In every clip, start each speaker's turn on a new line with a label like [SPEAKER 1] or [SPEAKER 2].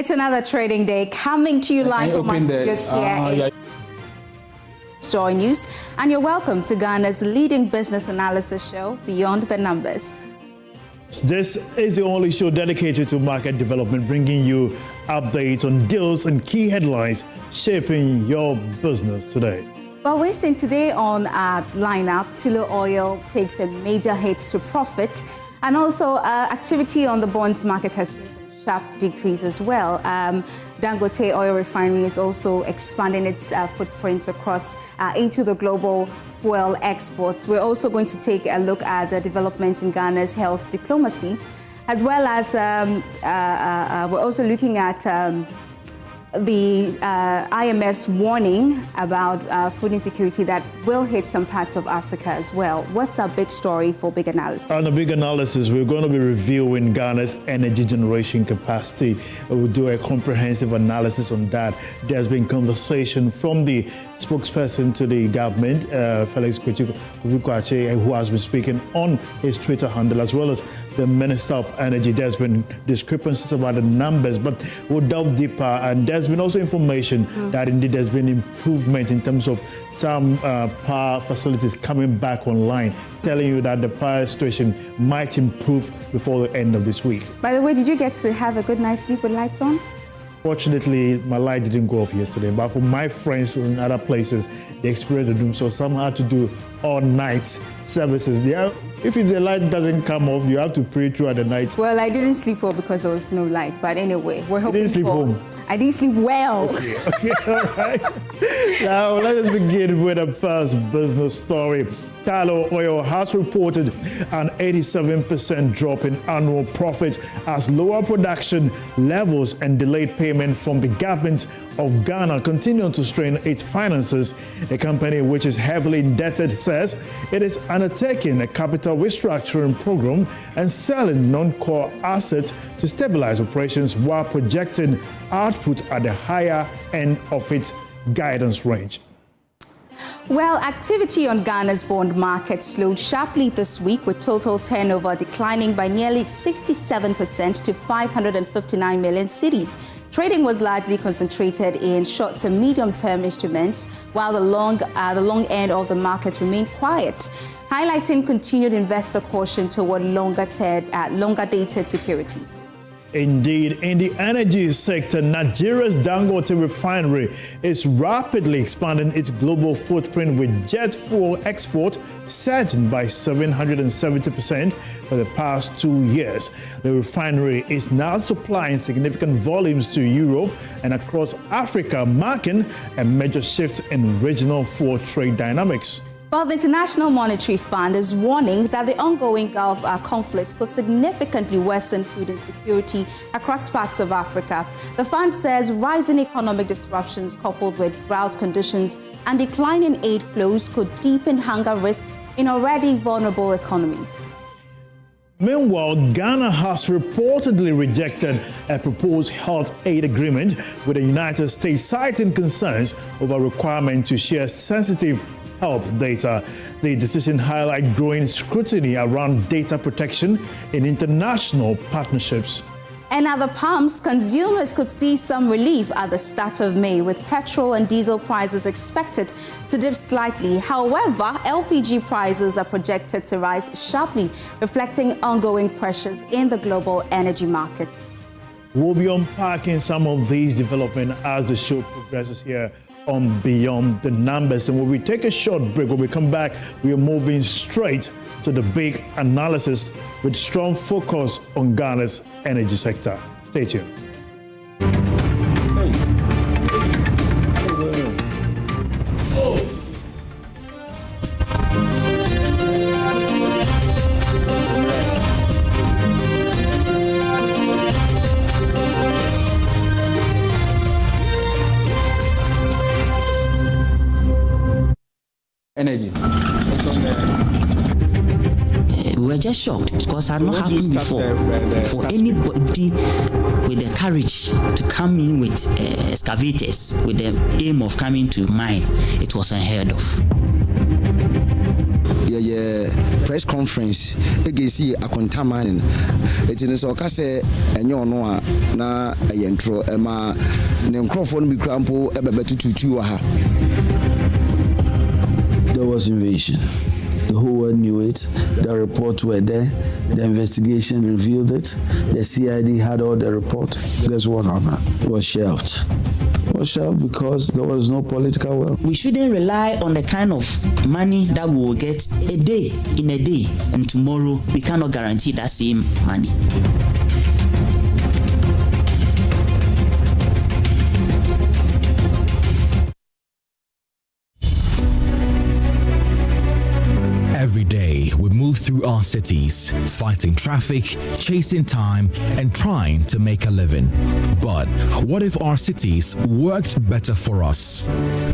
[SPEAKER 1] It's another trading day coming to you live from our studios here. Join News, and you're welcome to Ghana's leading business analysis show, Beyond the Numbers.
[SPEAKER 2] This is the only show dedicated to market development, bringing you updates on deals and key headlines shaping your business today.
[SPEAKER 1] Well, wasting today on our lineup, Tullow Oil takes a major hit to profit, and also activity on the bonds market has seen a sharp decrease as well. Dangote Oil Refinery is also expanding its footprints across into the global fuel exports. We're also going to take a look at the development in Ghana's health diplomacy, as well as we're also looking at the IMF's warning about food insecurity that will hit some parts of Africa as well. What's our big story for Big Analysis?
[SPEAKER 2] On the Big Analysis, we're going to be reviewing Ghana's energy generation capacity. We'll do a comprehensive analysis on that. There's been conversation from the spokesperson to the government, Felix Kwesi, who has been speaking on his Twitter handle, as well as the Minister of Energy. There's been discrepancies about the numbers, but we'll delve deeper. And there's been also information that indeed there's been improvement in terms of some power facilities coming back online, telling you that the power situation might improve before the end of this week.
[SPEAKER 1] By the way, did you get to have a good night's sleep with lights on?
[SPEAKER 2] Fortunately, my light didn't go off yesterday, but for my friends from other places, they experienced the doom, so some had to do all-night services. If the light doesn't come off, you have to pray throughout the night.
[SPEAKER 1] Well, I didn't sleep well because there was no light, but anyway, we're hoping.
[SPEAKER 2] You didn't sleep home?
[SPEAKER 1] I didn't sleep well.
[SPEAKER 2] Okay, all right. Now, let us begin with the first business story. Tullow Oil has reported an 87% drop in annual profit as lower production levels and delayed payment from the government of Ghana continue to strain its finances. The company, which is heavily indebted, says it is undertaking a capital restructuring program and selling non-core assets to stabilize operations while projecting output at the higher end of its guidance range.
[SPEAKER 1] Well, activity on Ghana's bond market slowed sharply this week, with total turnover declining by nearly 67% to 559 million cedis. Trading was largely concentrated in short to medium-term instruments, while the long end of the market remained quiet, highlighting continued investor caution toward longer-dated securities.
[SPEAKER 2] Indeed, in the energy sector, Nigeria's Dangote refinery is rapidly expanding its global footprint, with jet fuel export surging by 770% for the past 2 years. The refinery is now supplying significant volumes to Europe and across Africa, marking a major shift in regional fuel trade dynamics.
[SPEAKER 1] Well, the International Monetary Fund is warning that the ongoing Gulf conflict could significantly worsen food insecurity across parts of Africa. The fund says rising economic disruptions coupled with drought conditions and declining aid flows could deepen hunger risk in already vulnerable economies.
[SPEAKER 2] Meanwhile, Ghana has reportedly rejected a proposed health aid agreement with the United States, citing concerns over requirement to share sensitive health data. The decision highlights growing scrutiny around data protection in international partnerships.
[SPEAKER 1] And at the pumps, consumers could see some relief at the start of May, with petrol and diesel prices expected to dip slightly. However, LPG prices are projected to rise sharply, reflecting ongoing pressures in the global energy market.
[SPEAKER 2] We'll be unpacking some of these developments as the show progresses here on Beyond the Numbers. And when we take a short break, when we come back, we are moving straight to the big analysis with strong focus on Ghana's energy sector. Stay tuned.
[SPEAKER 3] Energy.
[SPEAKER 4] We were just shocked because it had not happened before. For anybody with the courage to come in with excavators with the aim of coming to mine, it was unheard of.
[SPEAKER 3] press conference egesi akontamane etine so ka se enye ono a na yentro ema ne nkrofo no bi krampo ebebetututu wa ha.
[SPEAKER 5] There was invasion. The whole world knew it. The reports were there. The investigation revealed it. The CID had all the report. Guess what happened? It was shelved. It was shelved because there was no political will.
[SPEAKER 4] We shouldn't rely on the kind of money that we will get a day, and tomorrow we cannot guarantee that same money.
[SPEAKER 6] Every day we move through our cities, fighting traffic, chasing time, and trying to make a living. But what if our cities worked better for us?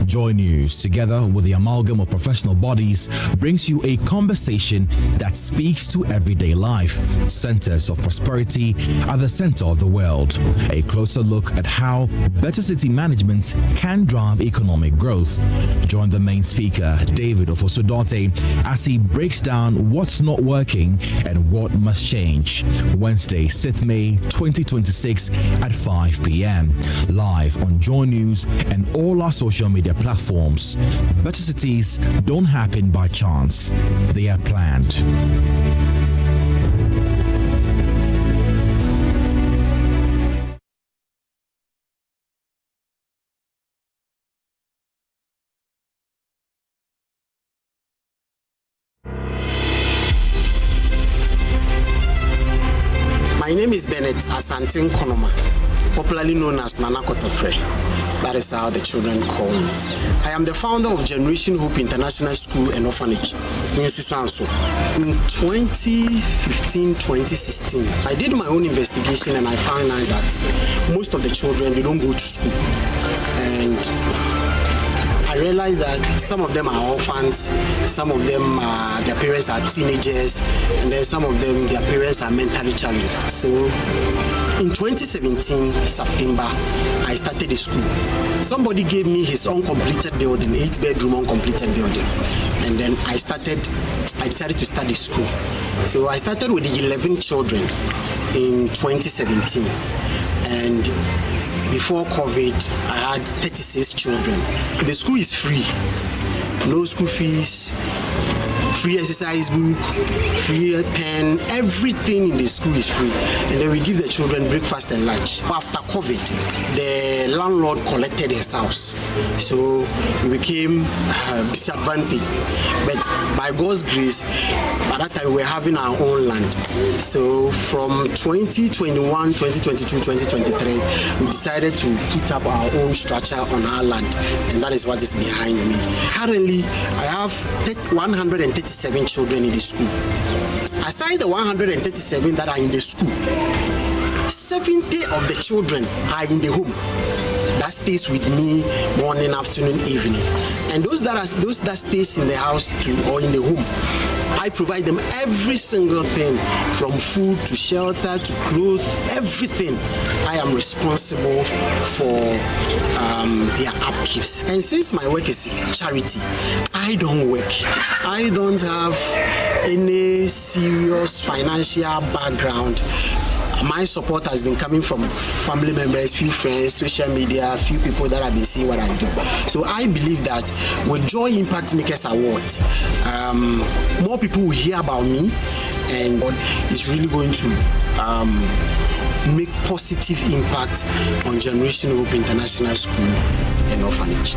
[SPEAKER 6] Joy News, together with the amalgam of professional bodies, brings you a conversation that speaks to everyday life. Centers of prosperity at the center of the world. A closer look at how better city management can drive economic growth. Join the main speaker, David Ofosudote, as he breaks down what's not working and what must change. Wednesday, 6th May 2026 at 5 p.m. Live on Joy News and all our social media platforms. Better cities don't happen by chance. They are planned.
[SPEAKER 7] My name is Bennett Asante Konoma, popularly known as Nana Kotopre. That is how the children call me. I am the founder of Generation Hope International School and Orphanage in Susanso. In 2015-2016, I did my own investigation and I found out that most of the children, they don't go to school. And I realized that some of them are orphans, some of them, their parents are teenagers, and then some of them, their parents are mentally challenged. So in 2017, September, I started a school. Somebody gave me his uncompleted building, 8-bedroom uncompleted building. And then I decided to start a school. So I started with 11 children in 2017. And before COVID, I had 36 children. The school is free. No school fees, free exercise book, free pen, everything in the school is free. And then we give the children breakfast and lunch. After COVID, the landlord collected his house. So we became disadvantaged. But by God's grace, by that time we were having our own land. So from 2021, 2022, 2023, we decided to put up our own structure on our land. And that is what is behind me. Currently, I have 137 children in the school. Aside the 137 that are in the school, 70 of the children are in the home. That stays with me morning, afternoon, evening. And those that stays in the house or in the home, I provide them every single thing, from food to shelter to clothes, everything. I am responsible for their upkeeps. And since my work is charity, I don't work. I don't have any serious financial background. My support has been coming from family members, few friends, social media, few people that have been seeing what I do. So I believe that with Joy Impact Makers Award, more people will hear about me, and it's really going to make positive impact on Generation Hope International School and Orphanage.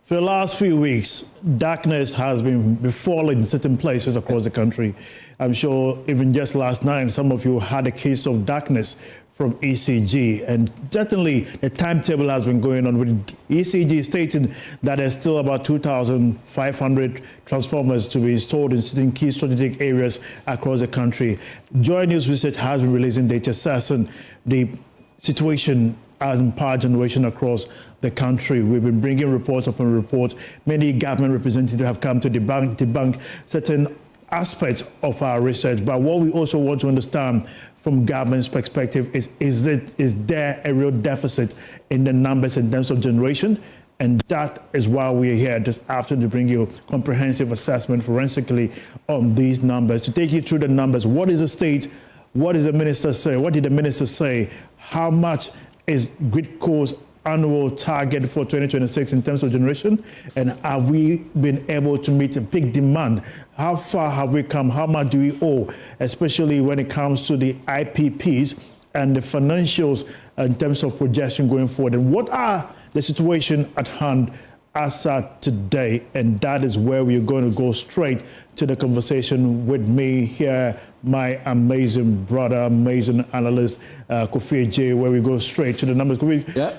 [SPEAKER 2] For the last few weeks, darkness has been befalling certain places across the country. I'm sure even just last night, some of you had a case of darkness from ECG. And certainly the timetable has been going on with ECG stating that there's still about 2,500 transformers to be installed in certain key strategic areas across the country. Joy News Research has been releasing data assessing the situation as in power generation across the country. We've been bringing report upon report. Many government representatives have come to debunk certain aspects of our research. But what we also want to understand from government's perspective is there a real deficit in the numbers in terms of generation? And that is why we are here this afternoon to bring you comprehensive assessment forensically on these numbers. To take you through the numbers, what is the state? What does the minister say? What did the minister say? How much is GRIDCO's annual target for 2026 in terms of generation? And have we been able to meet a big demand? How far have we come? How much do we owe, especially when it comes to the IPPs and the financials in terms of projection going forward? And what are the situation at hand as at today? And that is where we're going to go straight to the conversation with me here, my amazing brother, amazing analyst, Akufo-Addo, where we go straight to the numbers.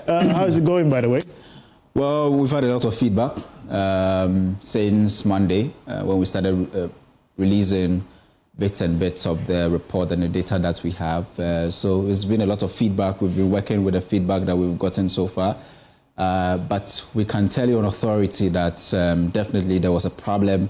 [SPEAKER 2] How's it going, by the way?
[SPEAKER 8] Well, we've had a lot of feedback since Monday when we started releasing bits and bits of the report and the data that we have. So it's been a lot of feedback. We've been working with the feedback that we've gotten so far. But we can tell you on authority that definitely there was a problem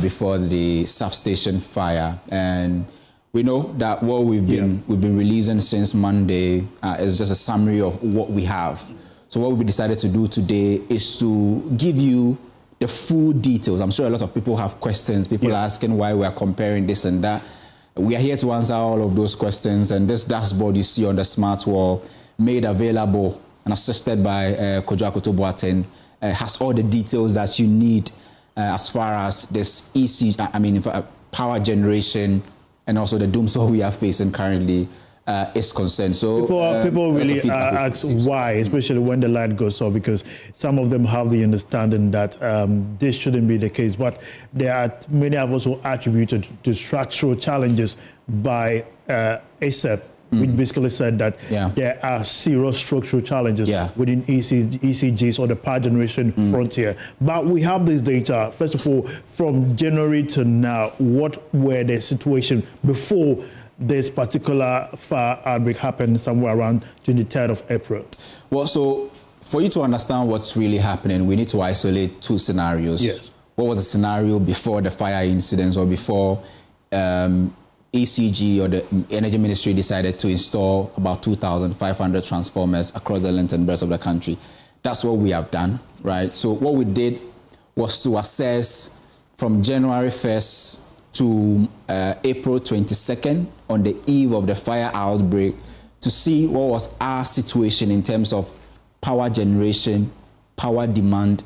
[SPEAKER 8] before the substation fire, and we know that what we've been releasing since Monday is just a summary of what we have. So what we decided to do today is to give you the full details. I'm sure a lot of people have questions. People are asking why we are comparing this and that. We are here to answer all of those questions, and this dashboard you see on the smart wall, made available and assisted by Agyeman-Rawlings, has all the details that you need as far as this power generation and also the doomsday we are facing currently is concerned. So
[SPEAKER 2] people really ask why, especially when the light goes off, because some of them have the understanding that this shouldn't be the case, but there are many have also attributed to structural challenges by ASAP. Which basically said that there are serious structural challenges within ECGs or the power generation frontier. But we have this data, first of all, from January to now. What were the situation before this particular fire outbreak happened somewhere around 23rd of April?
[SPEAKER 8] Well, so for you to understand what's really happening, we need to isolate two scenarios.
[SPEAKER 2] Yes.
[SPEAKER 8] What was the scenario before the fire incidents or before ECG or the Energy Ministry decided to install about 2,500 transformers across the length and breadth of the country? That's what we have done, right? So what we did was to assess from January 1st to April 22nd on the eve of the fire outbreak to see what was our situation in terms of power generation, power demand,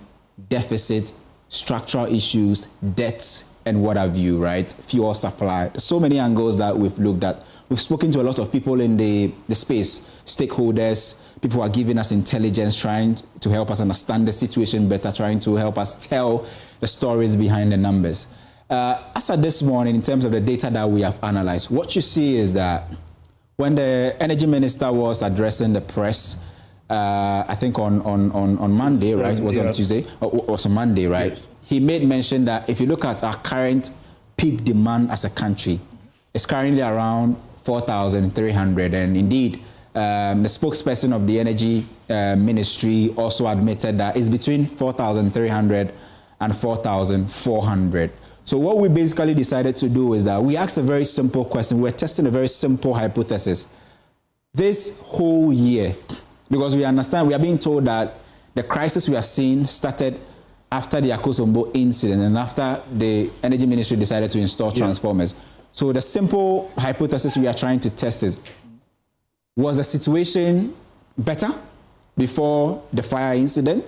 [SPEAKER 8] deficit, structural issues, debts, and what have you, right? Fuel supply. So many angles that we've looked at. We've spoken to a lot of people in the space, stakeholders, people who are giving us intelligence, trying to help us understand the situation better, trying to help us tell the stories behind the numbers. As of this morning, in terms of the data that we have analyzed, what you see is that when the Energy Minister was addressing the press, I think on Monday, right? Was it on Tuesday? Or was on Monday, right? Yes. He made mention that if you look at our current peak demand as a country, it's currently around 4,300. And indeed, the spokesperson of the Energy Ministry also admitted that it's between 4,300 and 4,400. So what we basically decided to do is that we asked a very simple question. We're testing a very simple hypothesis. This whole year, because we understand, we are being told that the crisis we are seeing started after the Akufo-Addo incident and after the Energy Ministry decided to install transformers. So the simple hypothesis we are trying to test is, was the situation better before the fire incident?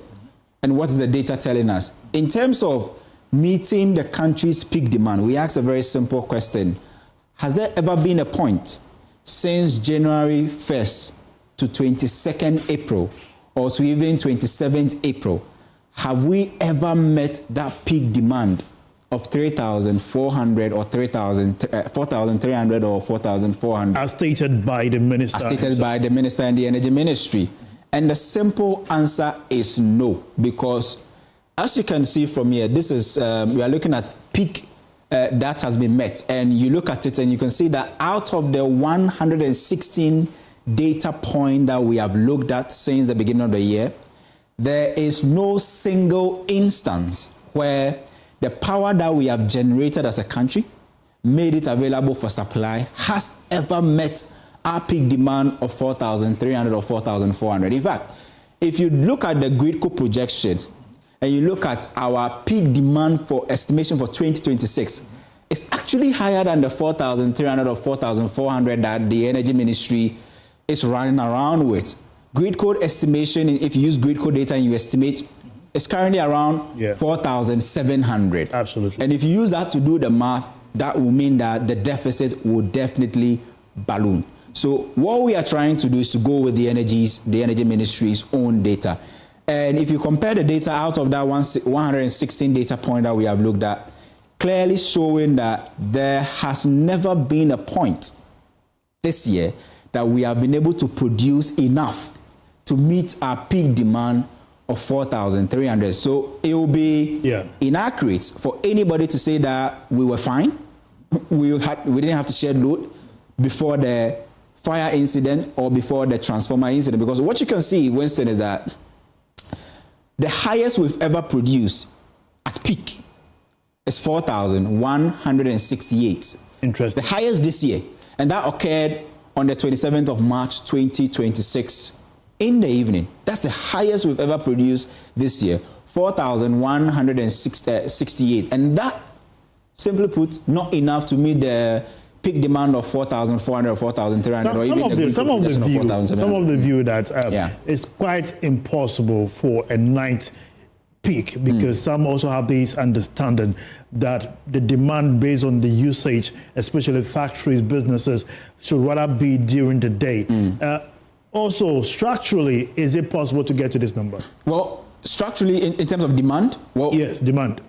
[SPEAKER 8] And what is the data telling us? In terms of meeting the country's peak demand, we asked a very simple question. Has there ever been a point since January 1st to 22nd April or to even 27th April? have we ever met that peak demand of 3,400 or 4,300 or 4,400?
[SPEAKER 2] As stated by the minister.
[SPEAKER 8] As stated by the minister and the energy ministry. And the simple answer is no, because as you can see from here, this is, we are looking at peak that has been met. And you look at it and you can see that out of the 116 data point that we have looked at since the beginning of the year, there is no single instance where the power that we have generated as a country, made it available for supply, has ever met our peak demand of 4,300 or 4,400. In fact, if you look at the GridCo projection and you look at our peak demand for estimation for 2026, it's actually higher than the 4,300 or 4,400 that the Energy Ministry is running around with. GridCo estimation, if you use GridCo data and you estimate, it's currently around 4,700.
[SPEAKER 2] Absolutely.
[SPEAKER 8] And if you use that to do the math, that will mean that the deficit will definitely balloon. So what we are trying to do is to go with the Energy Ministry's own data. And if you compare the data out of that 116 data point that we have looked at, clearly showing that there has never been a point this year that we have been able to produce enough to meet our peak demand of 4,300. So it will be inaccurate for anybody to say that we were fine, we didn't have to share load before the fire incident or before the transformer incident. Because what you can see, Winston, is that the highest we've ever produced at peak is 4,168.
[SPEAKER 2] Interesting.
[SPEAKER 8] The highest this year. And that occurred on the 27th of March, 2026, in the evening. That's the highest we've ever produced this year, 4,168. And that, simply put, not enough to meet the peak demand of 4,400 or 4,300, or even the
[SPEAKER 2] some of the view that it's quite impossible for a night peak, because some also have this understanding that the demand based on the usage, especially factories, businesses, should rather be during the day. Also, structurally, is it possible to get to this number?
[SPEAKER 8] Well, structurally, in terms of demand, well,
[SPEAKER 2] yes, demand.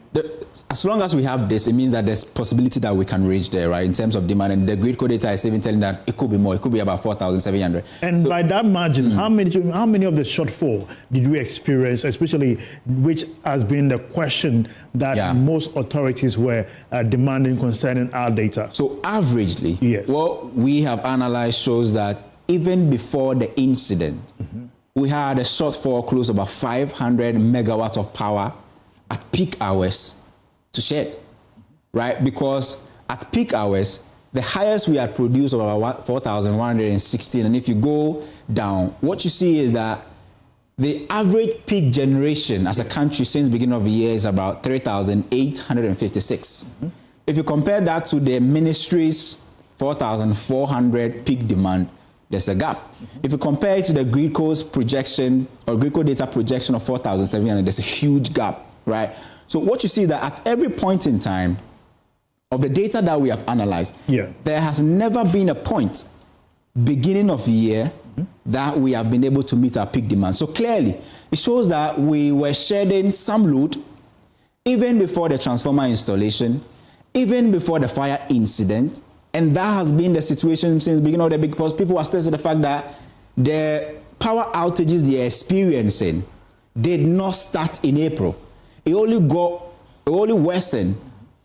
[SPEAKER 8] As long as we have this, it means that there's possibility that we can reach there, right? In terms of demand, and the GridCo data is even telling that it could be more. It could be about 4,700.
[SPEAKER 2] And so, by that margin, how many of the shortfall did we experience, especially which has been the question that most authorities were demanding concerning our data? So
[SPEAKER 8] averagely, what we have analyzed shows that even before the incident, we had a shortfall close to about 500 megawatts of power at peak hours to shed, right? Because at peak hours, the highest we had produced was about 4,116. And if you go down, what you see is that the average peak generation as a country since the beginning of the year is about 3,856. If you compare that to the ministry's 4,400 peak demand, there's a gap. If you compare it to the GridCo's projection or GridCo data projection of 4,700, there's a huge gap, right? So what you see is that at every point in time of the data that we have analyzed, there has never been a point beginning of the year that we have been able to meet our peak demand. So clearly, it shows that we were shedding some load even before the transformer installation, even before the fire incident. And that has been the situation since the beginning of the year, because people are still to the fact that the power outages they are experiencing did not start in April. It only worsened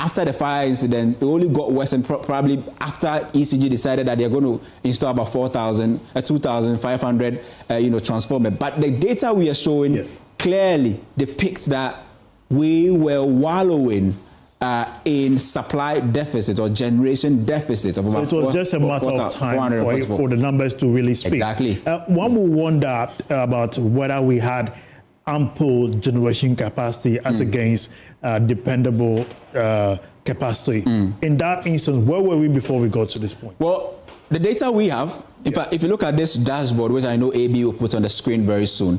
[SPEAKER 8] after the fire incident. It only got worsened probably after ECG decided that they're going to install about 2,500 transformer. But the data we are showing clearly depicts that we were wallowing in supply deficit or generation deficit of about.
[SPEAKER 2] So it was just a matter of time for the numbers to really speak.
[SPEAKER 8] Exactly.
[SPEAKER 2] One will wonder about whether we had ample generation capacity as against dependable capacity. In that instance, where were we before we got to this point?
[SPEAKER 8] Well, the data we have, in fact, if you look at this dashboard, which I know AB will put on the screen very soon,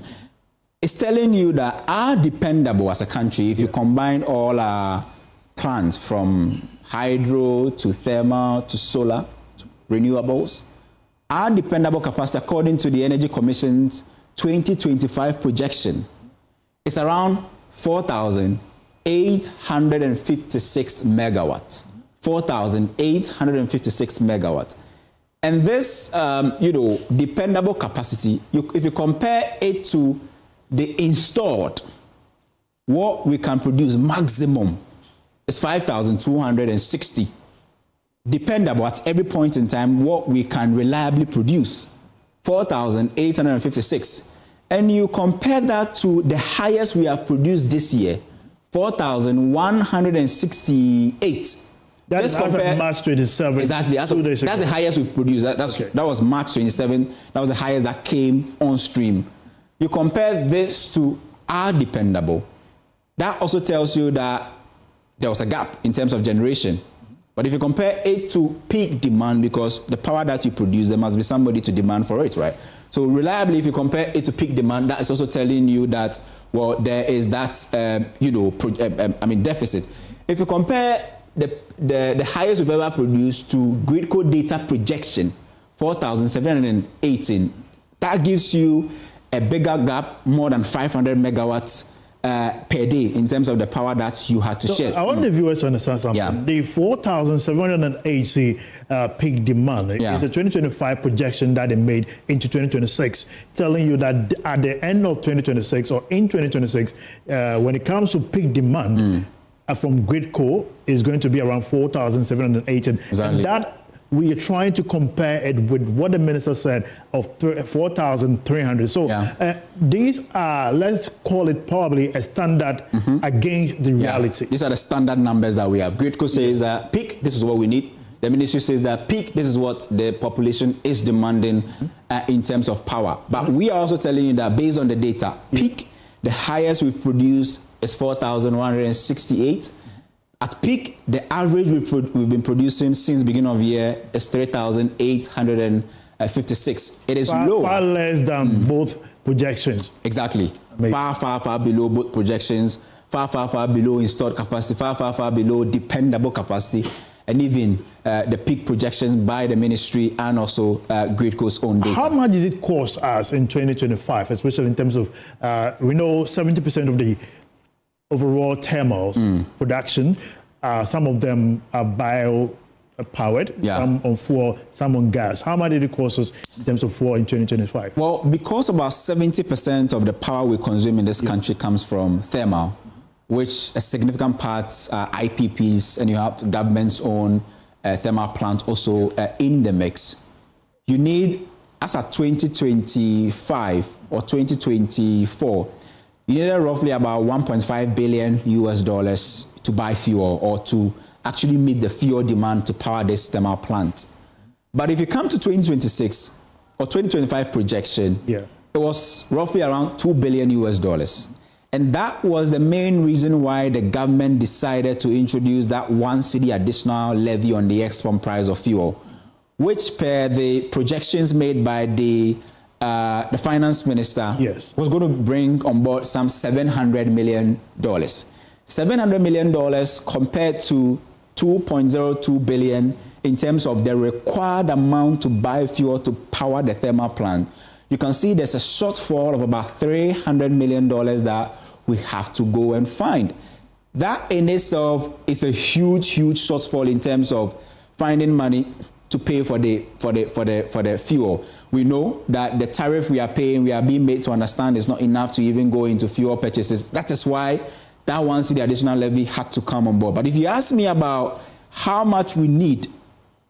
[SPEAKER 8] it's telling you that our dependable as a country, if you combine all our plants from hydro to thermal to solar to renewables, our dependable capacity, according to the Energy Commission's 2025 projection, is around 4,856 megawatts. 4,856 megawatts. And this, dependable capacity, if you compare it to the installed, what we can produce maximum is 5,260. Dependable at every point in time, what we can reliably produce, 4,856. And you compare that to the highest we have produced this year, 4,168.
[SPEAKER 2] That's March 27.
[SPEAKER 8] Exactly. That's the highest we've produced. That was March 27. That was the highest that came on stream. You compare this to our dependable. That also tells you that there was a gap in terms of generation. But if you compare it to peak demand, because the power that you produce, there must be somebody to demand for it, right? So reliably, if you compare it to peak demand, that is also telling you that, well, there is that, deficit. If you compare the highest we've ever produced to Gridco data projection, 4,718, that gives you a bigger gap, more than 500 megawatts per day in terms of the power that you had to share.
[SPEAKER 2] I want the viewers to understand something.
[SPEAKER 8] Yeah.
[SPEAKER 2] The 4,780 peak demand is a 2025 projection that they made into 2026, telling you that at the end of 2026 or in 2026, when it comes to peak demand, from Gridco is going to be around 4,780.
[SPEAKER 8] Exactly.
[SPEAKER 2] And that we are trying to compare it with what the minister said of 4,300. So these are, let's call it probably a standard against the reality.
[SPEAKER 8] These are the standard numbers that we have. Gridco says that peak, this is what we need. The ministry says that peak, this is what the population is demanding in terms of power. But we are also telling you that based on the data, peak, the highest we've produced is 4,168. At peak, the average we've been producing since the beginning of the year is 3,856. It is low.
[SPEAKER 2] Far less than both projections.
[SPEAKER 8] Exactly. Far below both projections, far below installed capacity, far below dependable capacity, and even the peak projections by the ministry and also Gridco's own data.
[SPEAKER 2] How much did it cost us in 2025, especially in terms of, we know 70% of the overall thermals production, some of them are bio-powered, some on fuel, some on gas. How much did it cost us in terms of fuel in 2025?
[SPEAKER 8] Well, because about 70% of the power we consume in this country comes from thermal, which a significant part are IPPs, and you have government's own thermal plant also in the mix. You need, as at 2025 or 2024, you needed roughly about $1.5 billion to buy fuel or to actually meet the fuel demand to power this thermal plant. But if you come to 2026 or 2025 projection, it was roughly around $2 billion. And that was the main reason why the government decided to introduce that 1 cedi additional levy on the export price of fuel, which per the projections made by the finance minister was going to bring on board some $700 million. $700 million compared to $2.02 billion in terms of the required amount to buy fuel to power the thermal plant. You can see there's a shortfall of about $300 million that we have to go and find. That in itself is a huge shortfall in terms of finding money to pay for the fuel. We know that the tariff we are paying, we are being made to understand is not enough to even go into fuel purchases. That is why that 1 cedi additional levy had to come on board. But if you ask me about how much we need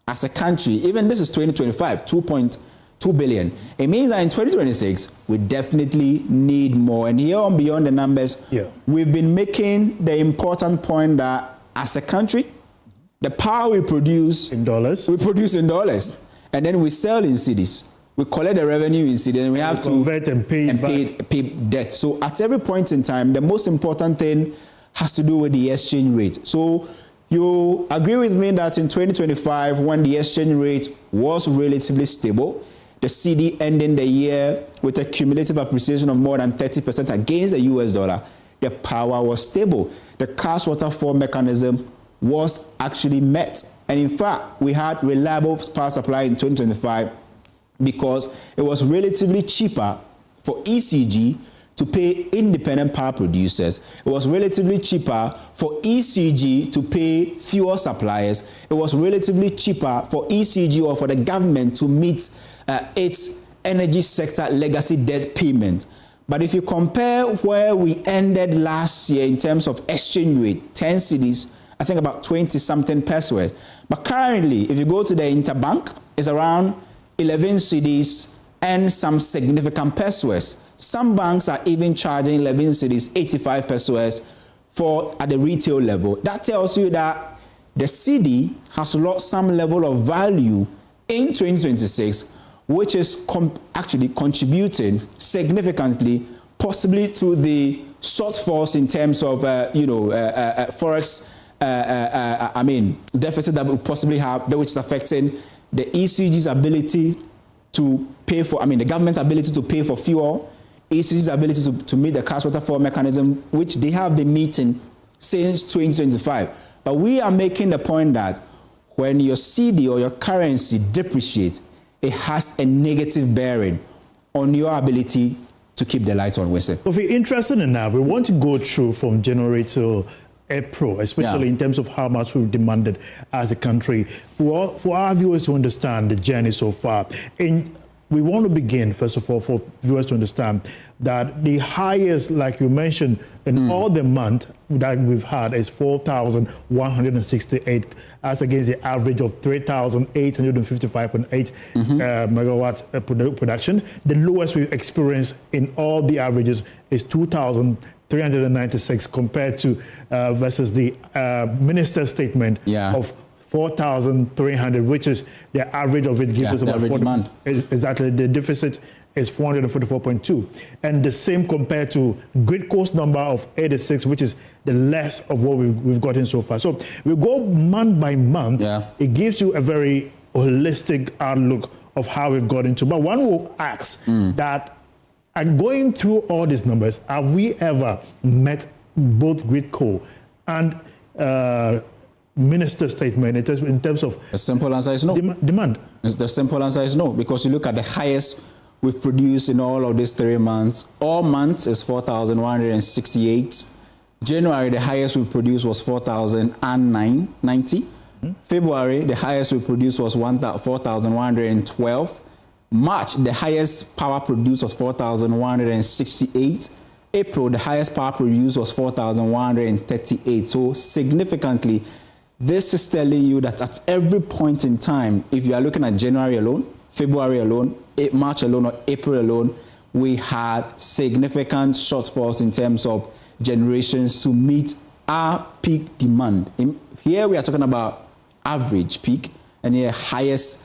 [SPEAKER 8] as a country, even this is 2025, 2.2 billion. It means that in 2026, we definitely need more. And here on Beyond the Numbers, we've been making the important point that as a country, the power we produce
[SPEAKER 2] in dollars,
[SPEAKER 8] and then we sell in cedis. We collect the revenue in cedis, and we have to
[SPEAKER 2] convert and pay
[SPEAKER 8] debt. So at every point in time, the most important thing has to do with the exchange rate. So you agree with me that in 2025, when the exchange rate was relatively stable, the cedi ending the year with a cumulative appreciation of more than 30% against the US dollar, the power was stable. The cash waterfall mechanism was actually met. And in fact, we had reliable power supply in 2025 because it was relatively cheaper for ECG to pay independent power producers. It was relatively cheaper for ECG to pay fuel suppliers. It was relatively cheaper for ECG or for the government to meet its energy sector legacy debt payment. But if you compare where we ended last year in terms of exchange rate, 10 cedis, I think about 20-something pesos. But currently, if you go to the interbank, it's around 11 cedis and some significant pesos. Some banks are even charging 11 cedis, 85 pesos for at the retail level. That tells you that the cedi has lost some level of value in 2026, which is actually contributing significantly, possibly to the shortfalls in terms of forex. Deficit that we possibly have, which is affecting the ECG's ability to pay for, the government's ability to pay for fuel, ECG's ability to meet the cash waterfall mechanism, which they have been meeting since 2025. But we are making the point that when your cedi or your currency depreciates, it has a negative bearing on your ability to keep the lights on, Winston.
[SPEAKER 2] If you're interested in that, we want to go through from January to April, especially in terms of how much we've demanded as a country. For our viewers to understand the journey so far, and we want to begin, first of all, for viewers to understand that the highest, like you mentioned, in all the month that we've had is 4,168, as against the average of 3,855.8 megawatt production. The lowest we've experienced in all the averages is 2,396 compared to versus the minister's statement of 4,300, which is the average of it gives us about 40. Exactly, the deficit is 444.2, and the same compared to grid cost number of 86, which is the less of what we've gotten so far. So we go month by month. It gives you a very holistic outlook of how we've got into. But one will ask that, going through all these numbers, have we ever met both grid co and minister's statement in terms of
[SPEAKER 8] the simple answer is no.
[SPEAKER 2] Demand?
[SPEAKER 8] The simple answer is no, because you look at the highest we've produced in all of these 3 months. All months is 4,168. January, the highest we produced was 4,090. February, the highest we produced was 4,112. March, the highest power produced was 4,168. April, the highest power produced was 4,138. So significantly, this is telling you that at every point in time, if you are looking at January alone, February alone, March alone, or April alone, we had significant shortfalls in terms of generations to meet our peak demand. Here we are talking about average peak and here highest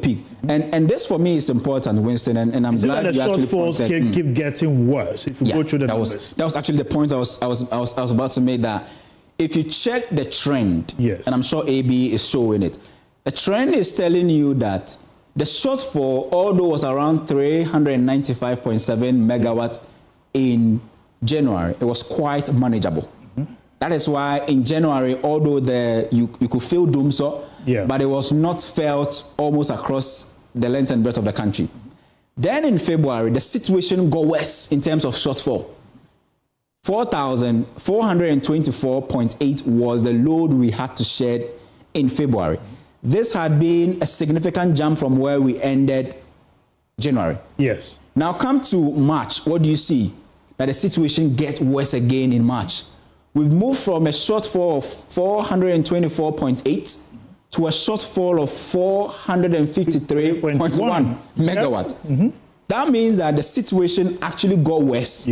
[SPEAKER 8] peak. And this for me is important, Winston, and I'm glad
[SPEAKER 2] that
[SPEAKER 8] you actually
[SPEAKER 2] shortfalls keep getting worse if you go through the numbers.
[SPEAKER 8] That was actually the point I was about to make, that if you check the trend, and I'm sure AB is showing it, the trend is telling you that the shortfall, although was around 395.7 megawatt in January, it was quite manageable. That is why in January, although you could feel doomsday, but it was not felt almost across the length and breadth of the country. Then in February, the situation got worse in terms of shortfall. 4,424.8 was the load we had to shed in February. This had been a significant jump from where we ended January.
[SPEAKER 2] Yes.
[SPEAKER 8] Now come to March. What do you see? That the situation gets worse again in March. We've moved from a shortfall of 424.8 to a shortfall of 453.1 megawatts. That means that the situation actually got worse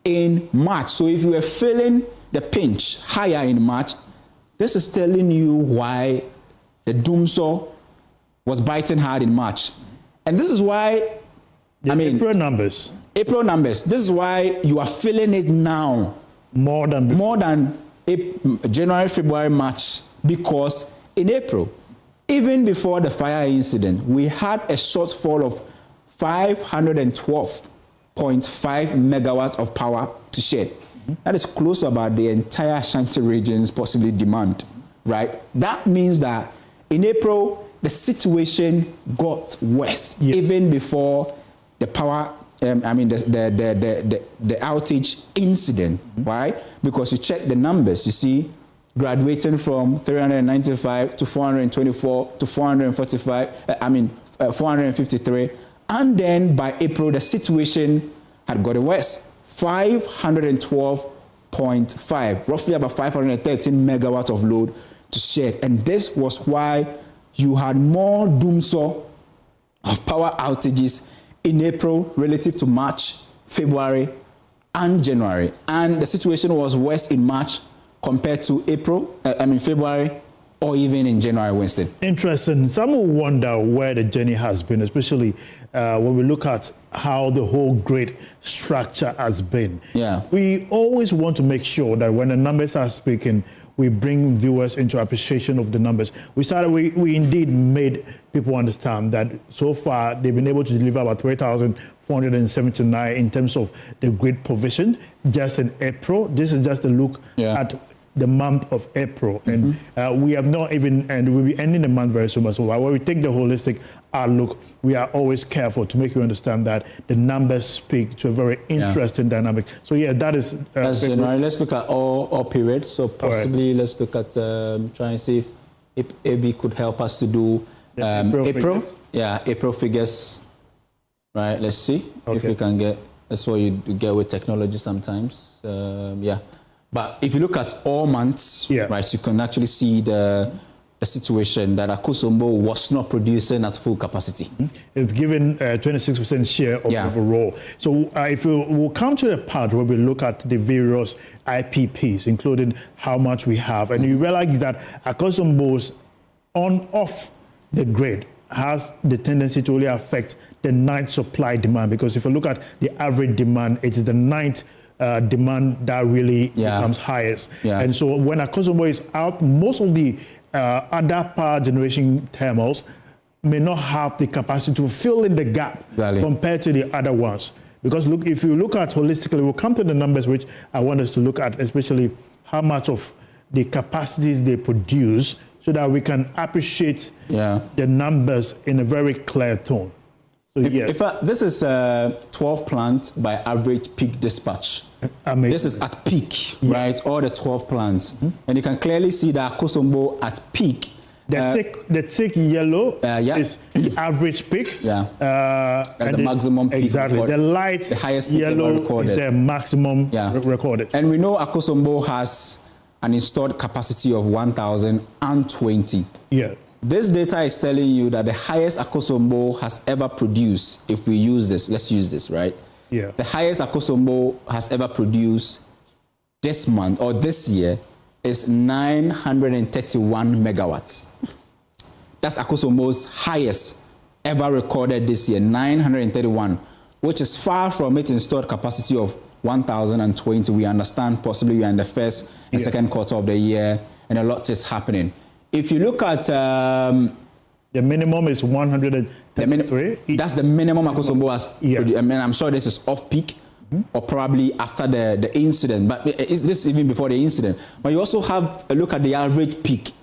[SPEAKER 8] in March. So if you were feeling the pinch higher in March, this is telling you why the doomsday was biting hard in March. And this is why,
[SPEAKER 2] April numbers.
[SPEAKER 8] This is why you are feeling it now.
[SPEAKER 2] More than
[SPEAKER 8] January, February, March, because in April, even before the fire incident, we had a shortfall of 512.5 megawatts of power to shed. That is close to about the entire Ashanti region's possibly demand, right? That means that in April, the situation got worse, even before the power the outage incident. Why? Because you check the numbers, you see graduating from 395 to 424 to 445, 453. And then by April, the situation had gotten worse. 512.5, roughly about 513 megawatts of load to shed. And this was why you had more doomsaw of power outages in April relative to March, February, and January. And the situation was worse in March compared to February, or even in January, Winston.
[SPEAKER 2] Interesting. Some will wonder where the journey has been, especially when we look at how the whole grid structure has been.
[SPEAKER 8] Yeah.
[SPEAKER 2] We always want to make sure that when the numbers are speaking, we bring viewers into appreciation of the numbers. We indeed made people understand that so far they've been able to deliver about 3,479 in terms of the grid provision just in April. This is just a look at the month of April, and we have not even, and we'll be ending the month very soon. So when we take the holistic outlook, we are always careful to make you understand that the numbers speak to a very interesting dynamic. So that is
[SPEAKER 8] that's January. Let's look at all periods. So possibly let's look at try and see if AB could help us to do April. April figures. Right. Let's see if we can get. That's what you get with technology sometimes. But if you look at all months, right, you can actually see the situation that Akosombo was not producing at full capacity.
[SPEAKER 2] It's given 26% share of overall. So if we'll come to the part where we look at the various IPPs, including how much we have, and you realize that Akosombo's on-off the grid has the tendency to only affect the night supply demand, because if you look at the average demand, it is the night demand that really becomes highest. And so when Akosombo is out, most of the other power generation thermals may not have the capacity to fill in the gap compared to the other ones. Because look, if you look at holistically, we'll come to the numbers which I want us to look at, especially how much of the capacities they produce, so that we can appreciate the numbers in a very clear tone. So
[SPEAKER 8] this is 12 plants by average peak dispatch.
[SPEAKER 2] Amazing.
[SPEAKER 8] This is at peak, right? All the 12 plants. And you can clearly see that Akosombo at peak.
[SPEAKER 2] The thick yellow is the average peak.
[SPEAKER 8] That's the maximum peak.
[SPEAKER 2] Exactly.
[SPEAKER 8] Recorded.
[SPEAKER 2] The light yellow is the maximum recorded.
[SPEAKER 8] And we know Akosombo has an installed capacity of 1,020. This data is telling you that the highest Akosombo has ever produced, if we use this, let's use this, right? The highest Akosombo has ever produced this month or this year is 931 megawatts. That's Akosombo's highest ever recorded this year, 931, which is far from its installed capacity of 1,020. We understand possibly we are in the first and second quarter of the year and a lot is happening. If you look at
[SPEAKER 2] the minimum is 133.
[SPEAKER 8] That's the minimum Akosombo has produced. I mean, I'm sure this is off peak or probably after the incident, but this is even before the incident. But you also have a look at the average peak.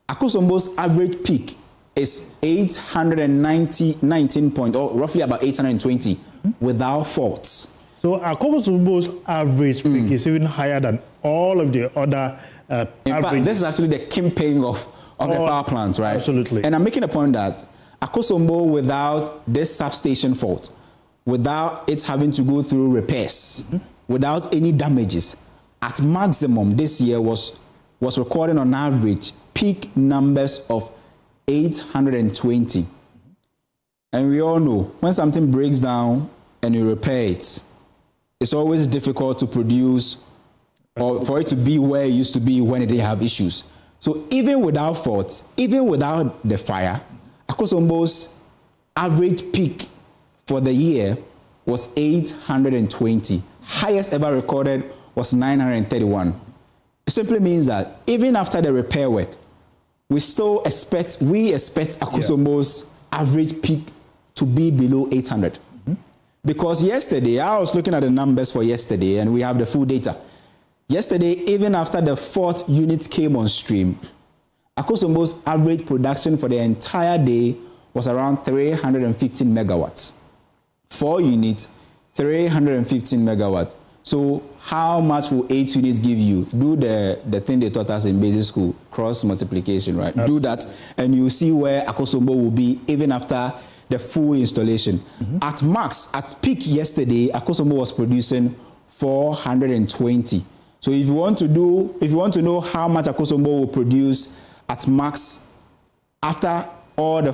[SPEAKER 8] Akosombo's average peak is 819 point, or roughly about 820 without faults.
[SPEAKER 2] So Akosombo's average peak is even higher than all of the other
[SPEAKER 8] in fact, this is actually the campaign of the power plants, right?
[SPEAKER 2] Absolutely.
[SPEAKER 8] And I'm making a point that Akosombo, without this substation fault, without it having to go through repairs, without any damages, at maximum this year was recording on average peak numbers of 820. And we all know when something breaks down and you repair it, it's always difficult to produce or for it to be where it used to be when it didn't have issues. So even without faults, even without the fire, Akosombo's average peak for the year was 820. Highest ever recorded was 931. It simply means that even after the repair work, we expect Akosombo's average peak to be below 800. Because yesterday, I was looking at the numbers for yesterday and we have the full data. Yesterday, even after the fourth unit came on stream, Akosombo's average production for the entire day was around 315 megawatts. 4 units, 315 megawatts. So how much will 8 units give you? Do the thing they taught us in basic school, cross multiplication, right? Do that, and you see where Akosombo will be even after the full installation. At max, at peak yesterday, Akosombo was producing 420. So if you want to know how much Akosombo will produce at max after all the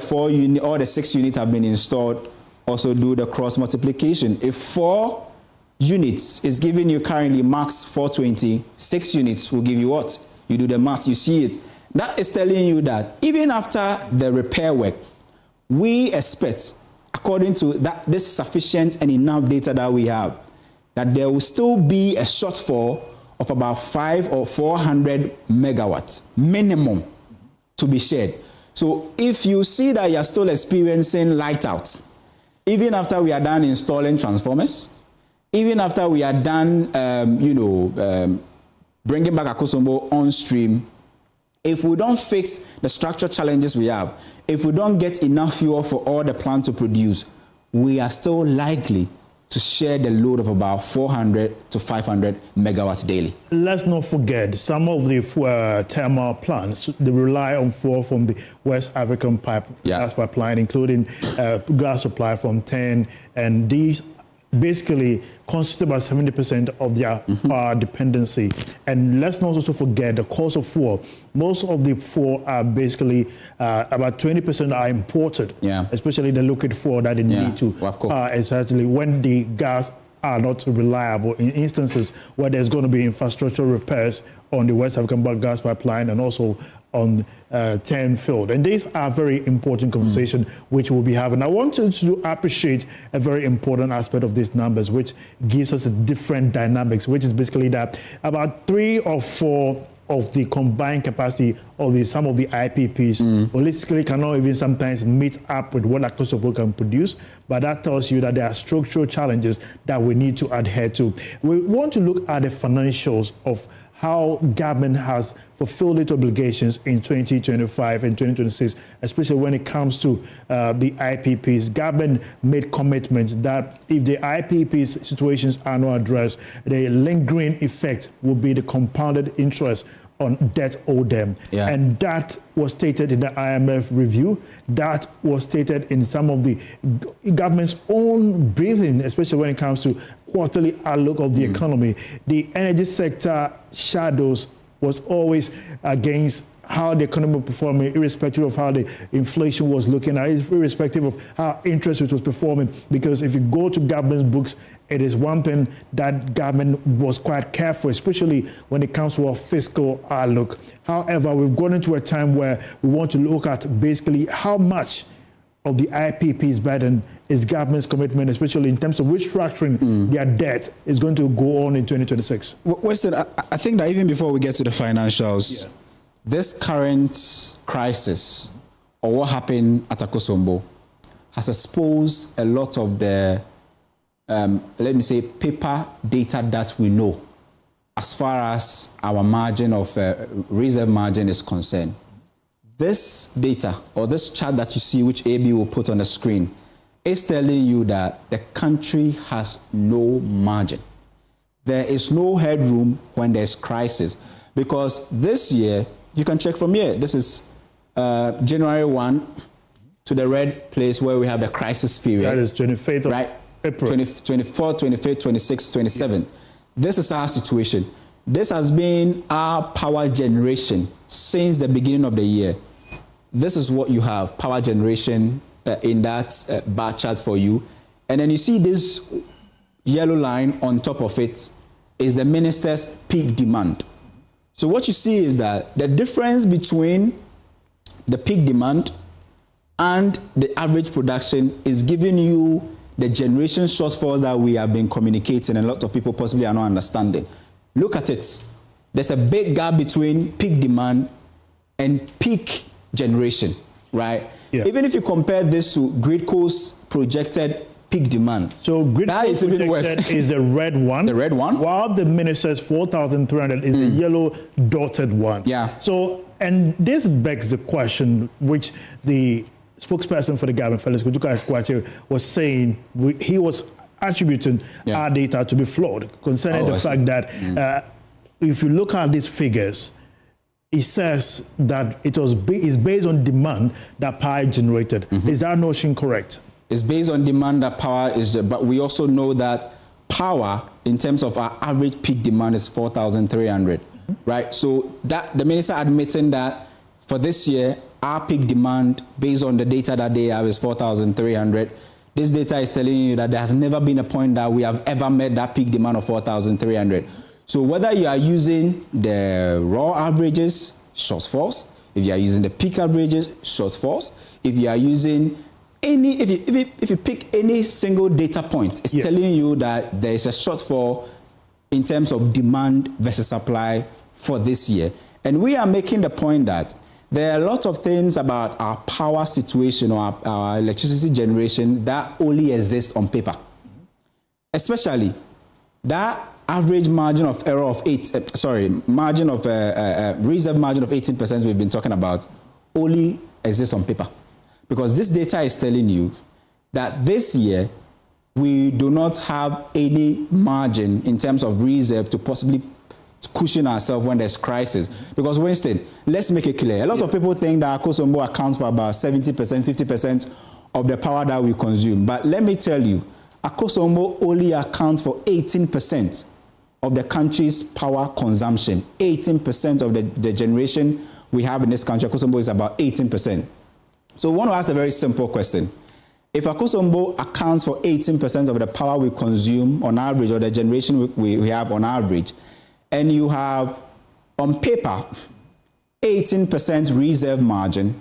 [SPEAKER 8] 6 units have been installed, also do the cross multiplication. If 4 units is giving you currently max 420, 6 units will give you what? You do the math, you see it. That is telling you that even after the repair work, we expect, according to that, this sufficient and enough data that we have, that there will still be a shortfall of about 500 or 400 megawatts minimum to be shared. So if you see that you're still experiencing light out, even after we are done installing transformers, even after we are done, bringing back Akosombo on stream, if we don't fix the structural challenges we have, if we don't get enough fuel for all the plant to produce, we are still likely to share the load of about 400 to 500 megawatts daily.
[SPEAKER 2] Let's not forget some of the thermal plants, they rely on fuel from the West African gas pipeline, including gas supply from TEN, and these basically constitute about 70% of their power dependency. And let's not also forget the cost of fuel. Most of the fuel are basically about 20% are imported, especially the liquid fuel that they need to, especially when the gas are not reliable in instances where there's going to be infrastructure repairs on the West African gas pipeline and also on 10 field. And these are very important conversation which we'll be having. I want you to appreciate a very important aspect of these numbers, which gives us a different dynamics, which is basically that about 3 or 4 of the combined capacity of some of the IPPs holistically cannot even sometimes meet up with what Akosombo can produce, but that tells you that there are structural challenges that we need to adhere to. We want to look at the financials of how government has fulfilled its obligations in 2025 and 2026, especially when it comes to the IPPs. Government made commitments that if the IPPs situations are not addressed, the lingering effect will be the compounded interest on debt owed them. And that was stated in the IMF review. That was stated in some of the government's own briefing, especially when it comes to quarterly outlook of the economy. The energy sector shadows was always against how the economy was performing, irrespective of how the inflation was looking at, irrespective of how interest rate was performing. Because if you go to government books, it is one thing that government was quite careful, especially when it comes to our fiscal outlook. However, we've gone into a time where we want to look at basically how much of the IPP's burden is government's commitment, especially in terms of restructuring their debt, is going to go on in 2026.
[SPEAKER 8] Weston, I think that even before we get to the financials, this current crisis, or what happened at Akosombo, has exposed a lot of the, let me say, paper data that we know as far as our margin of reserve margin is concerned. This data, or this chart that you see, which AB will put on the screen, is telling you that the country has no margin. There is no headroom when there's crisis. Because this year, you can check from here, this is January 1 to the red place where we have the crisis period.
[SPEAKER 2] That is 25th of April.
[SPEAKER 8] 24, 25, 26, 27. This is our situation. This has been our power generation since the beginning of the year. This is what you have, power generation in that bar chart for you. And then you see this yellow line on top of it is the minister's peak demand. So what you see is that the difference between the peak demand and the average production is giving you the generation shortfalls that we have been communicating and a lot of people possibly are not understanding. Look at it. There's a big gap between peak demand and peak generation, right? Even if you compare this to Gridco's projected peak demand.
[SPEAKER 2] So Gridco's projected is the red one.
[SPEAKER 8] The red one.
[SPEAKER 2] While the minister's 4,300 is the yellow dotted one. So, and this begs the question, which the spokesperson for the government, Felix Kutuka, was saying. He was attributing our data to be flawed concerning the fact that if you look at these figures, it says that it's based on demand that power is generated. Is that notion correct?
[SPEAKER 8] It's based on demand that power is, but we also know that power, in terms of our average peak demand, is 4,300, right? So that the minister admitting that for this year, our peak demand, based on the data that they have, is 4,300. This data is telling you that there has never been a point that we have ever met that peak demand of 4,300. So whether you are using the raw averages, shortfalls, if you are using the peak averages, shortfalls, if you are using any, if you pick any single data point, it's telling you that there is a shortfall in terms of demand versus supply for this year. And we are making the point that there are a lot of things about our power situation or our electricity generation that only exist on paper. Especially that average margin of error of reserve margin of 18% we've been talking about only exists on paper. Because this data is telling you that this year we do not have any margin in terms of reserve to possibly cushion ourselves when there's crisis. Because Winston, let's make it clear. A lot of people think that Akosombo accounts for about 70%, 50% of the power that we consume. But let me tell you, Akosombo only accounts for 18% of the country's power consumption. 18% of the generation we have in this country, Akosombo is about 18%. So we want to ask a very simple question. If Akosombo accounts for 18% of the power we consume on average, or the generation we have on average, and you have on paper 18% reserve margin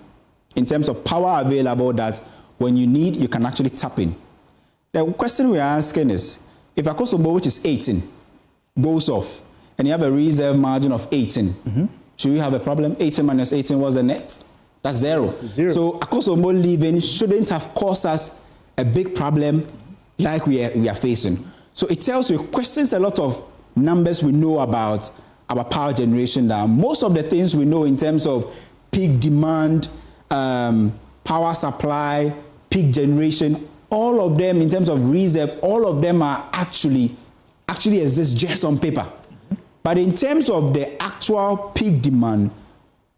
[SPEAKER 8] in terms of power available that when you need, you can actually tap in. The question we're asking is, if Akosombo, which is 18, goes off, and you have a reserve margin of 18, should we have a problem? 18 minus 18 was the net? That's zero. So Akosombo leaving shouldn't have caused us a big problem like we are facing. So it tells you, questions a lot of numbers we know about our power generation now. Most of the things we know in terms of peak demand, power supply, peak generation, all of them in terms of reserve, all of them are actually exist just on paper. But in terms of the actual peak demand,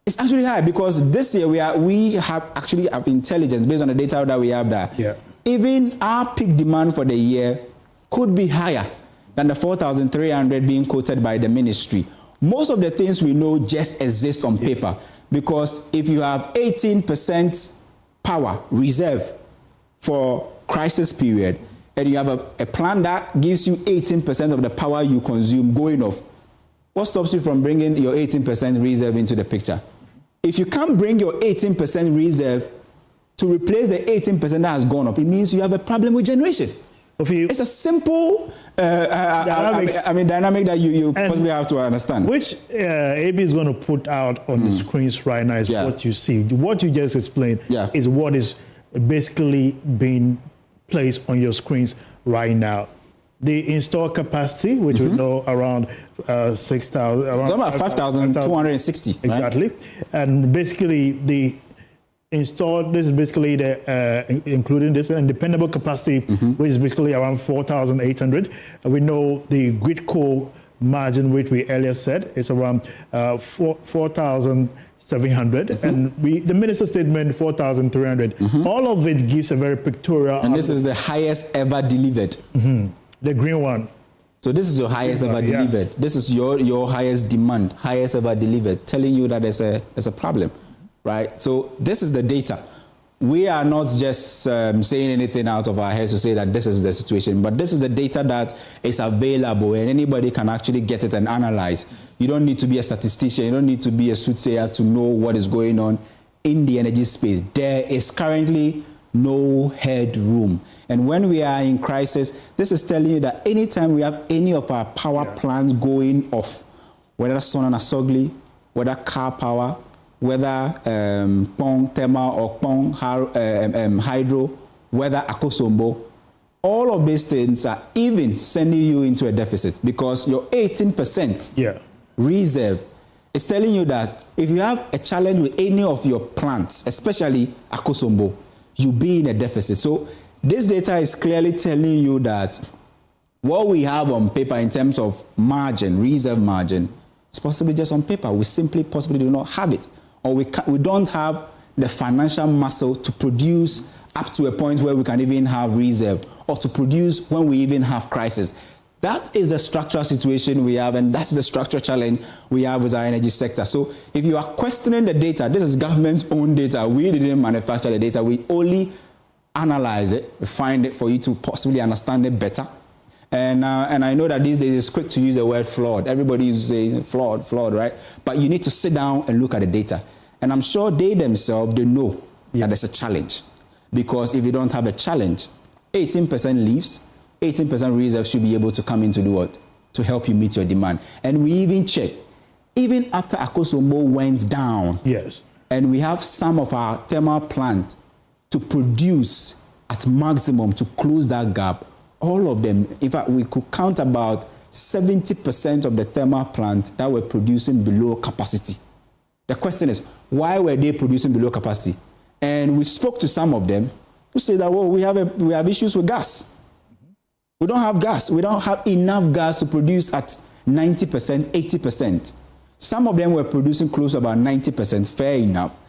[SPEAKER 8] it's actually high, because this year we have intelligence based on the data that we have there. Even our peak demand for the year could be higher than the 4,300 being quoted by the ministry. Most of the things we know just exist on paper, because if you have 18% power reserve for crisis period, and you have a plan that gives you 18% of the power you consume going off, what stops you from bringing your 18% reserve into the picture? If you can't bring your 18% reserve to replace the 18% that has gone off, it means you have a problem with generation. It's a simple dynamic that you possibly have to understand.
[SPEAKER 2] Which AB is going to put out on the screens right now is what you see. What you just explained is what is basically being placed on your screens right now. The installed capacity, which we know around 6,000, around
[SPEAKER 8] about 5,260.
[SPEAKER 2] Exactly. Right? And basically the installed, this is basically the including this, and dependable capacity, which is basically around 4,800. We know the grid core margin, which we earlier said, is around 4,700, and the minister's statement 4,300. All of it gives a very pictorial.
[SPEAKER 8] And this is the highest ever delivered.
[SPEAKER 2] The green one.
[SPEAKER 8] So this is your highest ever delivered. This is your highest demand, highest ever delivered, telling you that there's a problem, right? So this is the data. We are not just saying anything out of our heads to say that this is the situation, but this is the data that is available, and anybody can actually get it and analyze. You don't need to be a statistician. You don't need to be a soothsayer to know what is going on in the energy space. There is currently no headroom. And when we are in crisis, this is telling you that anytime we have any of our power plants going off, whether Son and Asogli, whether car power, whether Pong Thermal or Pong Hydro, whether Akosombo, all of these things are even sending you into a deficit, because your 18% reserve is telling you that if you have a challenge with any of your plants, especially Akosombo, you'll be in a deficit. So this data is clearly telling you that what we have on paper in terms of margin, reserve margin, is possibly just on paper. We simply possibly do not have it, or we don't have the financial muscle to produce up to a point where we can even have reserve, or to produce when we even have crisis. That is the structural situation we have, and that's the structural challenge we have with our energy sector. So if you are questioning the data, this is government's own data. We didn't manufacture the data. We only analyze it, refine it for you to possibly understand it better. And I know that these days it's quick to use the word flawed. Everybody is saying flawed, right? But you need to sit down and look at the data. And I'm sure they themselves, they know that there's a challenge. Because if you don't have a challenge, 18% leaves, 18% reserve should be able to come in to do what? To help you meet your demand. And we even check, even after Akosombo went down,
[SPEAKER 2] yes,
[SPEAKER 8] and we have some of our thermal plant to produce at maximum to close that gap, all of them, in fact, we could count about 70% of the thermal plant that were producing below capacity. The question is, why were they producing below capacity? And we spoke to some of them who say that, well, we have issues with gas. We don't have gas. We don't have enough gas to produce at 90%, 80%. Some of them were producing close to about 90%, fair enough.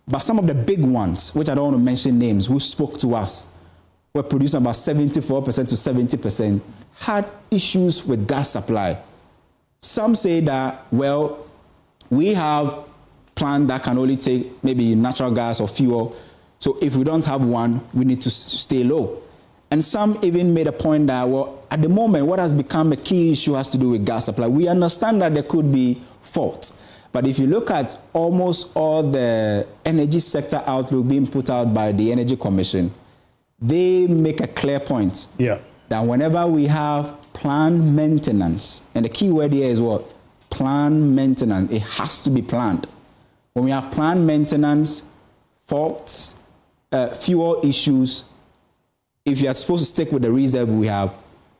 [SPEAKER 8] But some of the big ones, which I don't want to mention names, who spoke to us, were producing about 74% to 70%, had issues with gas supply. Some say that, well, we have plant that can only take maybe natural gas or fuel. So if we don't have one, we need to stay low. And some even made a point that, well, at the moment, what has become a key issue has to do with gas supply. We understand that there could be faults. But if you look at almost all the energy sector outlook being put out by the Energy Commission, they make a clear point that whenever we have planned maintenance, and the key word here is what? Planned maintenance. It has to be planned. When we have planned maintenance, faults, fuel issues, if you are supposed to stick with the reserve we have,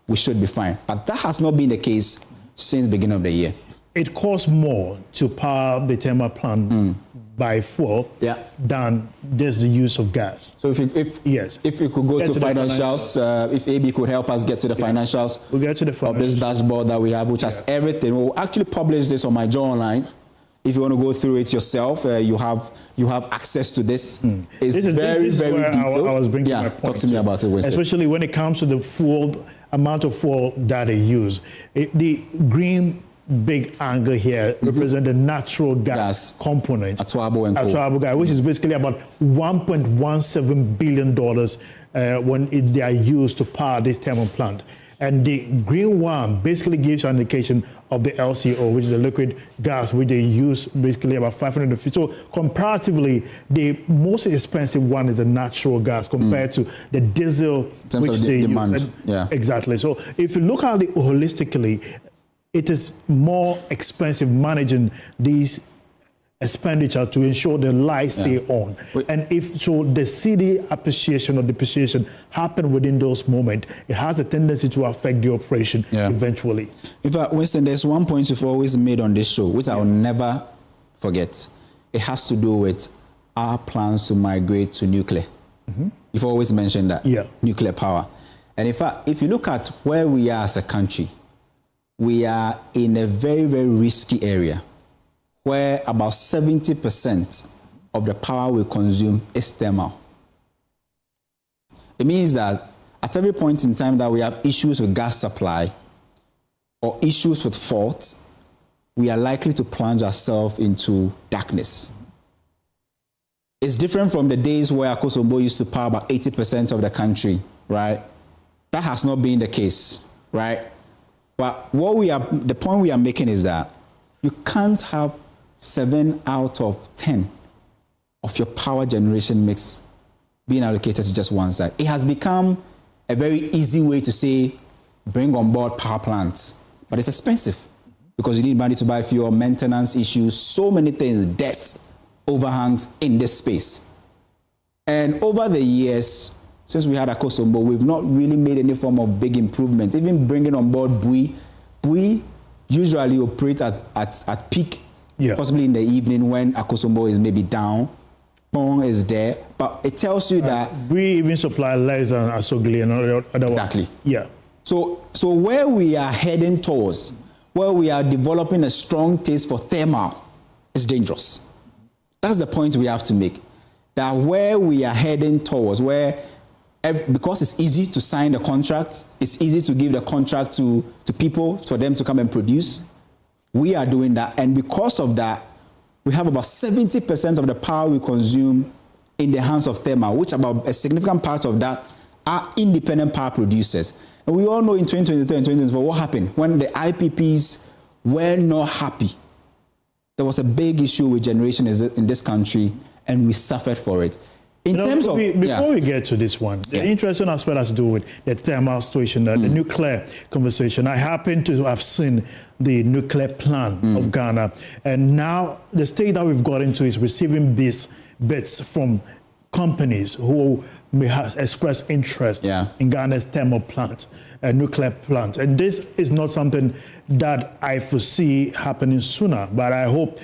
[SPEAKER 8] we should be fine. But that has not been the case since the beginning of the year.
[SPEAKER 2] It costs more to power the thermal plant by fuel than just the use of gas.
[SPEAKER 8] So if we could go to financials, if AB could help us get to the financials,
[SPEAKER 2] we'll get to the
[SPEAKER 8] of this dashboard that we have, which has everything. We'll actually publish this on my Online. If you want to go through it yourself, you have access to this. It's very detailed.
[SPEAKER 2] I was bringing my point.
[SPEAKER 8] Talk to me about it, Winston.
[SPEAKER 2] Especially when it comes to the fuel amount of fuel that they use. The green big angle here represent the natural gas component,
[SPEAKER 8] Akufo-Addo
[SPEAKER 2] gas, which is basically about $1.17 billion when they are used to power this thermal plant. And the green one basically gives you an indication of the LCO, which is the liquid gas, which they use basically about 550. So comparatively, the most expensive one is the natural gas compared to the diesel, which they use. Exactly. So if you look at it holistically, it is more expensive managing these expenditure to ensure the lights stay on. And if so, the CD appreciation or depreciation happen within those moments, it has a tendency to affect the operation eventually.
[SPEAKER 8] In fact, Winston, there's one point you've always made on this show, which I will never forget. It has to do with our plans to migrate to nuclear. You've always mentioned that, nuclear power. And in fact, if you look at where we are as a country, we are in a very, very risky area, where about 70% of the power we consume is thermal. It means that at every point in time that we have issues with gas supply or issues with faults, we are likely to plunge ourselves into darkness. It's different from the days where Akosombo used to power about 80% of the country, right? That has not been the case, right? But the point we are making is that you can't have 7 out of 10 of your power generation mix being allocated to just one side. It has become a very easy way to say, bring on board power plants. But it's expensive because you need money to buy fuel, maintenance issues, so many things, debt, overhangs in this space. And over the years, since we had Akosombo, we've not really made any form of big improvement. Even bringing on board Bui usually operate at peak, possibly in the evening when Akosombo is maybe down. Pong is there, but it tells you that
[SPEAKER 2] we even supply less than Asogli and other
[SPEAKER 8] exactly.
[SPEAKER 2] Yeah.
[SPEAKER 8] So where we are heading towards, where we are developing a strong taste for thermal, is dangerous. That's the point we have to make. That where we are heading towards, because it's easy to sign the contract, it's easy to give the contract to people for them to come and produce. We are doing that, and because of that, we have about 70% of the power we consume in the hands of thermal, which about a significant part of that are independent power producers. And we all know in 2023 and 2024 what happened when the IPPs were not happy. There was a big issue with generation in this country, and we suffered for it. Before
[SPEAKER 2] we get to this one, the interesting aspect has to do with the thermal situation, the nuclear conversation. I happen to have seen the nuclear plan of Ghana, and now the state that we've got into is receiving bids from companies who may have expressed interest in Ghana's thermal plant, nuclear plant. And this is not something that I foresee happening sooner, but I hope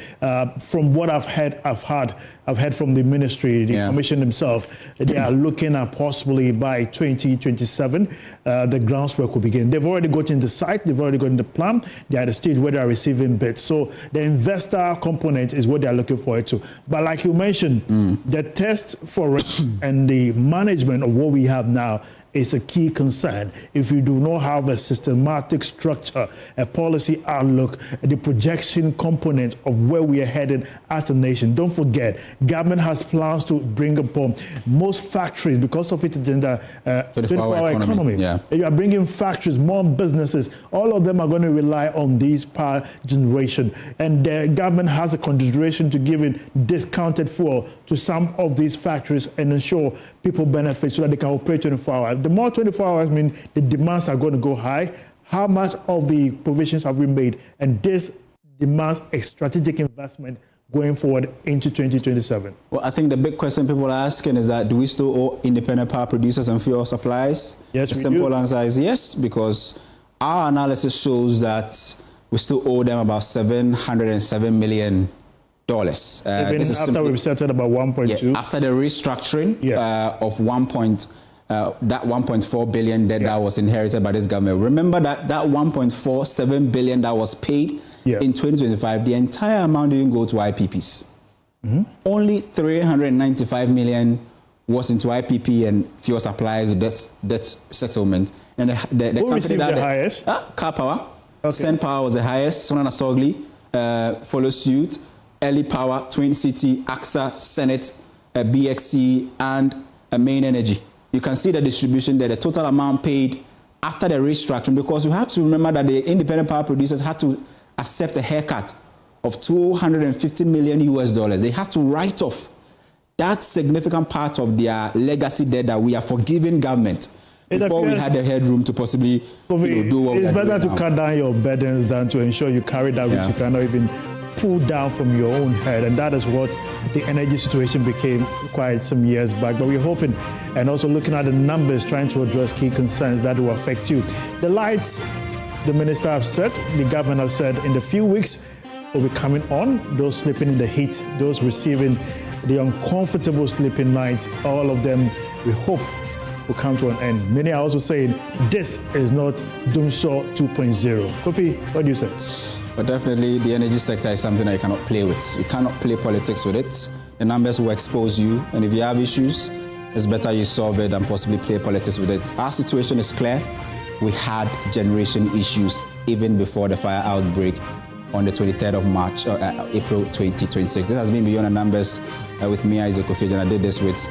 [SPEAKER 2] from what I've heard from the ministry, the commission themselves, they are looking at possibly by 2027, the groundswork will begin. They've already gotten the site, they've already gotten the plan, they are at the stage where they are receiving bids. So the investor component is what they are looking forward to. But like you mentioned, the test for it and the management of what we have now is a key concern. If you do not have a systematic structure, a policy outlook, the projection component of where we are headed as a nation, don't forget, government has plans to bring upon most factories because of its agenda, 24-hour economy. You are bringing factories, more businesses, all of them are going to rely on these power generation. And the government has a consideration to giving discounted fuel to some of these factories and ensure people benefit so that they can operate 24 hours. The more 24 hours mean the demands are going to go high. How much of the provisions have we made? And this demands a strategic investment going forward into 2027.
[SPEAKER 8] Well, I think the big question people are asking is that do we still owe independent power producers and fuel suppliers?
[SPEAKER 2] Yes,
[SPEAKER 8] the simple answer is yes, because our analysis shows that we still owe them about $707 million.
[SPEAKER 2] Even after we've settled about 1.2?
[SPEAKER 8] After the restructuring of that 1.4 billion debt that was inherited by this government. Remember that 1.47 billion that was paid in 2025, the entire amount didn't go to IPPs. Only 395 million was into IPP and fuel supplies, debt settlement. And the
[SPEAKER 2] Who
[SPEAKER 8] company
[SPEAKER 2] received
[SPEAKER 8] that
[SPEAKER 2] the highest?
[SPEAKER 8] Car Power. Sen Power was the highest. Sonan Asogli follows suit. Early Power, Twin City, AXA, Senate, BXC, and Main Energy. You can see the distribution there, the total amount paid after the restructuring, because you have to remember that the independent power producers had to accept a haircut of $250 million US. They have to write off that significant part of their legacy debt that we are forgiving government before we had the headroom to possibly do what we are doing.
[SPEAKER 2] It's better to cut down your burdens than to ensure you carry that which you cannot even pull down from your own head, and that is what the energy situation became quite some years back. But we're hoping, and also looking at the numbers, trying to address key concerns that will affect you. The lights, the minister have said, the government have said, in the few weeks will be coming on. Those sleeping in the heat, those receiving the uncomfortable sleeping nights, all of them, we hope, will come to an end. Many are also saying this is not Doomsaw 2.0. Kofi, what do you say?
[SPEAKER 8] But definitely the energy sector is something that you cannot play with. You cannot play politics with it. The numbers will expose you, and if you have issues, it's better you solve it than possibly play politics with it. Our situation is clear. We had generation issues even before the fire outbreak on the 23rd of March, April 2026. This has been Beyond the Numbers with me, Isaac Akufo-Addo, and I did this with